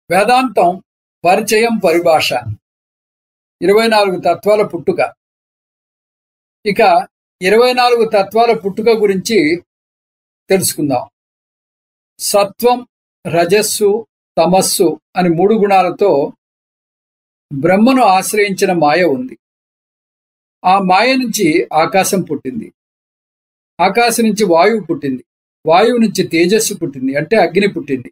వేదాంతం పరిచయం పరిభాష 24 తత్వాల పుట్టుక. ఇక 24 తత్వాల పుట్టుక గురించి తెలుసుకుందాం. సత్వం, రజస్సు, తమస్సు అని 3 గుణాలతో బ్రహ్మను ఆశ్రయించిన మాయ ఉంది. ఆ మాయ నుంచి ఆకాశం పుట్టింది. ఆకాశం నుంచి వాయువు పుట్టింది. వాయువు నుంచి తేజస్సు పుట్టింది, అంటే అగ్ని పుట్టింది.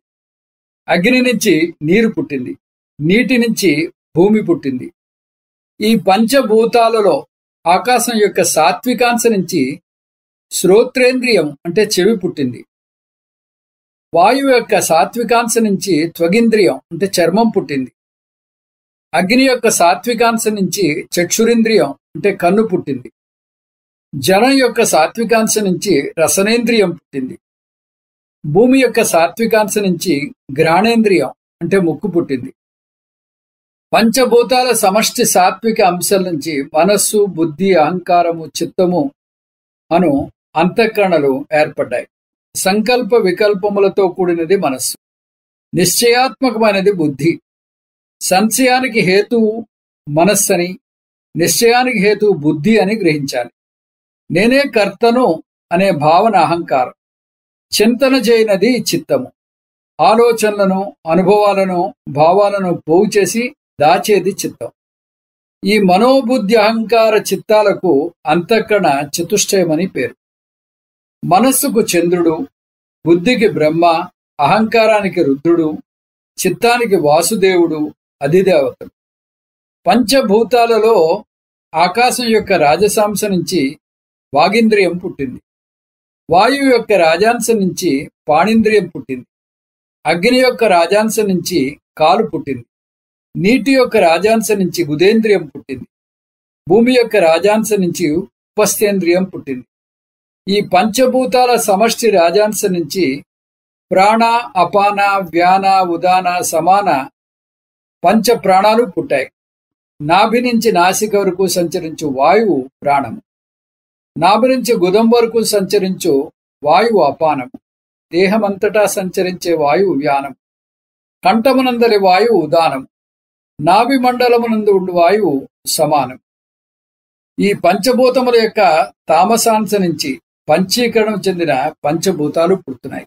అగ్ని నుంచి నీరు పుట్టింది. నీటి నుంచి భూమి పుట్టింది. ఈ పంచభూతాలలో ఆకాశం యొక్క సాత్వికాంశ నుంచి శ్రోత్రేంద్రియం అంటే చెవి పుట్టింది. వాయువు యొక్క సాత్వికాంశ నుంచి త్వగింద్రియం అంటే చర్మం పుట్టింది. అగ్ని యొక్క సాత్వికాంశ నుంచి చక్షురింద్రియం అంటే కన్ను పుట్టింది. జలం యొక్క సాత్వికాంశ నుంచి రసనేంద్రియం పుట్టింది. భూమి యొక్క సాత్వికాంశ నుంచి ఘ్రాణేంద్రియం అంటే ముక్కు పుట్టింది. పంచభూతాల సమష్టి సాత్విక అంశాల నుంచి మనస్సు, బుద్ధి, అహంకారము, చిత్తము అను అంతఃకరణలు ఏర్పడ్డాయి. సంకల్ప వికల్పములతో కూడినది మనస్సు. నిశ్చయాత్మకమైనది బుద్ధి. సంశయానికి హేతువు మనస్సని, నిశ్చయానికి హేతువు బుద్ధి అని గ్రహించాలి. నేనే కర్తను అనే భావన అహంకారం. చింతన చేయనది చిత్తము. ఆలోచనలను, అనుభవాలను, భావాలను పోగు చేసి దాచేది చిత్తం. ఈ మనోబుద్ధి అహంకార చిత్తాలకు అంతఃకరణ చతుష్టయమని పేరు. మనస్సుకు చంద్రుడు, బుద్ధికి బ్రహ్మ, అహంకారానికి రుద్రుడు, చిత్తానికి వాసుదేవుడు, అధిదేవతలు. పంచభూతాలలో ఆకాశం యొక్క రాజసాంశ నుంచి వాగింద్రియం పుట్టింది. వాయువు యొక్క రాజాంశ నుంచి పాణింద్రియం పుట్టింది. అగ్ని యొక్క రాజాంశ నుంచి కాలు పుట్టింది. నీటి యొక్క రాజాంశ నుంచి గుదేంద్రియం పుట్టింది. భూమి యొక్క రాజాంశ నుంచి ఉపస్థేంద్రియం పుట్టింది. ఈ పంచభూతాల సమష్టి రాజాంశ నుంచి ప్రాణ, అపాన, వ్యాన, ఉదాన, సమాన పంచ ప్రాణాలు పుట్టాయి. నాభి నుంచి నాసిక వరకు సంచరించు వాయువు ప్రాణము. నాభి నుంచి గుదం వరకు సంచరించు వాయువు అపానము. దేహమంతటా సంచరించే వాయువు వ్యానము. కంఠమునందలి వాయువు ఉదానము. నాభి మండలమునందు ఉండు వాయువు సమానం. ఈ పంచభూతముల యొక్క తామసాంశ నుంచి పంచీకరణం చెందిన పంచభూతాలు పుడుతున్నాయి.